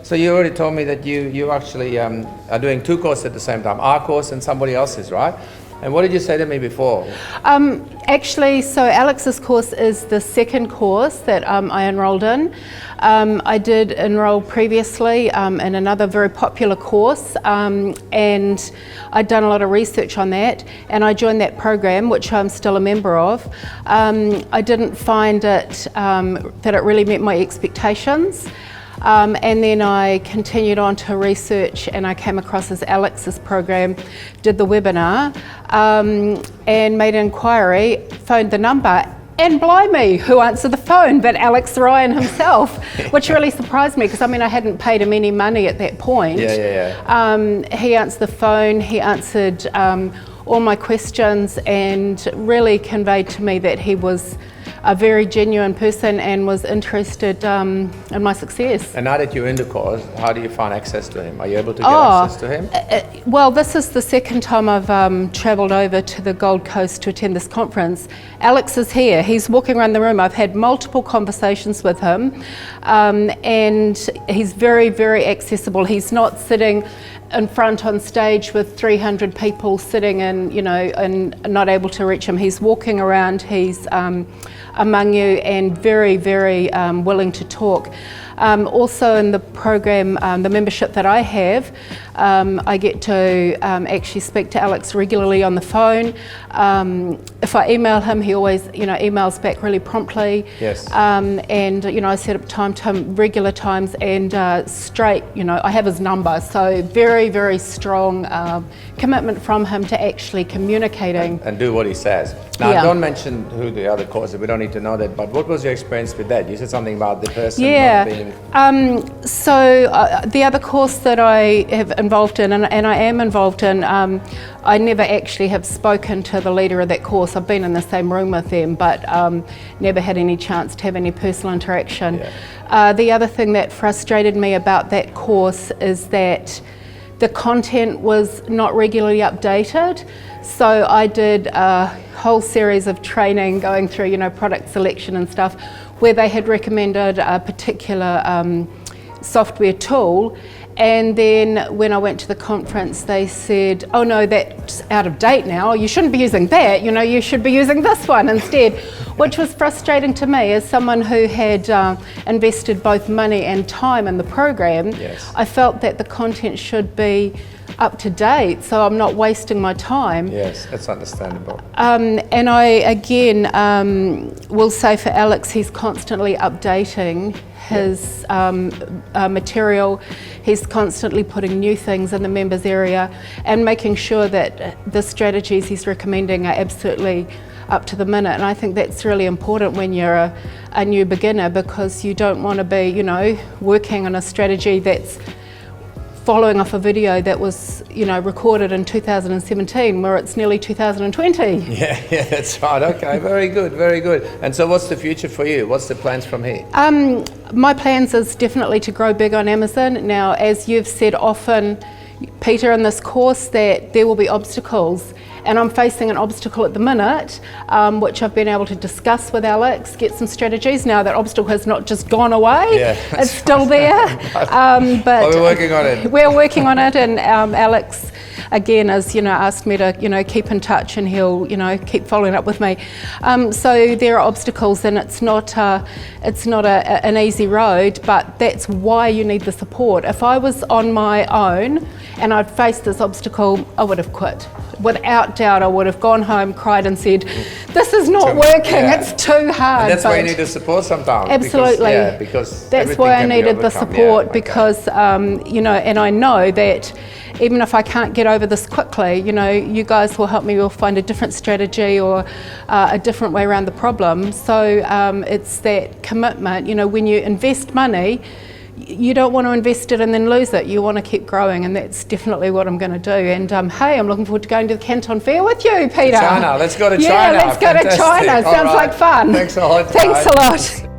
So you already told me that you actually are doing two courses at the same time, our course and somebody else's, right? And what did you say to me before? Actually, so Alex's course is the second course that I enrolled in. I did enroll previously in another very popular course, and I'd done a lot of research on that, and I joined that program, which I'm still a member of. I didn't find it that it really met my expectations. And then I continued on to research, and I came across this Alex's program, did the webinar, and made an inquiry, phoned the number, and blimey, who answered the phone but Alex Ryan himself, which really surprised me because I hadn't paid him any money at that point. He answered the phone, he answered all my questions and really conveyed to me that he was a very genuine person and was interested in my success. And now that you're in the course, how do you find access to him? Are you able to get access to him? Well, this is the second time I've travelled over to the Gold Coast to attend this conference. Alex is here. He's walking around the room. I've had multiple conversations with him, and he's very, very accessible. He's not sitting in front on stage with 300 people sitting and not able to reach him. He's walking around. He's among you and very, very willing to talk. Also in the program, the membership that I have, I get to actually speak to Alex regularly on the phone. If I email him, he always emails back really promptly. Yes. And I set up time to him, regular times, and straight, I have his number. So very, very strong commitment from him to actually communicating. And do what he says. Now, don't mention who the other course is, we don't need to know that, but what was your experience with that? You said something about the person not being... The other course that I have involved in, and I am involved in, I never actually have spoken to the leader of that course. I've been in the same room with them, but never had any chance to have any personal interaction. Yeah. The other thing that frustrated me about that course is that the content was not regularly updated. So I did a whole series of training going through, product selection and stuff, where they had recommended a particular software tool. And then when I went to the conference, they said, oh no, that's out of date now. You shouldn't be using that. You should be using this one instead, which was frustrating to me as someone who had invested both money and time in the program. Yes. I felt that the content should be up to date, so I'm not wasting my time. Yes, that's understandable. And I, again, will say for Alex, he's constantly updating his material. He's constantly putting new things in the members area and making sure that the strategies he's recommending are absolutely up to the minute. And I think that's really important when you're a new beginner, because you don't want to be, working on a strategy that's following off a video that was, recorded in 2017, where it's nearly 2020. Yeah, that's right. Okay, very good, very good. And so what's the future for you? What's the plans from here? My plans is definitely to grow big on Amazon. Now, as you've said often, Peter, in this course, that there will be obstacles. And I'm facing an obstacle at the minute, which I've been able to discuss with Alex, get some strategies. Now that obstacle has not just gone away, it's still there. But we're working on it. We're working on it, and Alex, again, has asked me to keep in touch, and he'll keep following up with me. So there are obstacles, and it's not an easy road, but that's why you need the support. If I was on my own and I'd faced this obstacle, I would have quit. Without doubt, I would have gone home, cried and said, this is not working, it's too hard. And that's why you need the support sometimes. Absolutely. Because that's why I needed the support, because, and I know that even if I can't get over this quickly, you guys will help me, we'll find a different strategy or a different way around the problem. So it's that commitment, when you invest money, you don't want to invest it and then lose it. You want to keep growing, and that's definitely what I'm going to do. And hey, I'm looking forward to going to the Canton Fair with you, Peter. China, let's go to China. Yeah, let's go to China. Sounds like fun. Thanks a lot. Thanks a lot.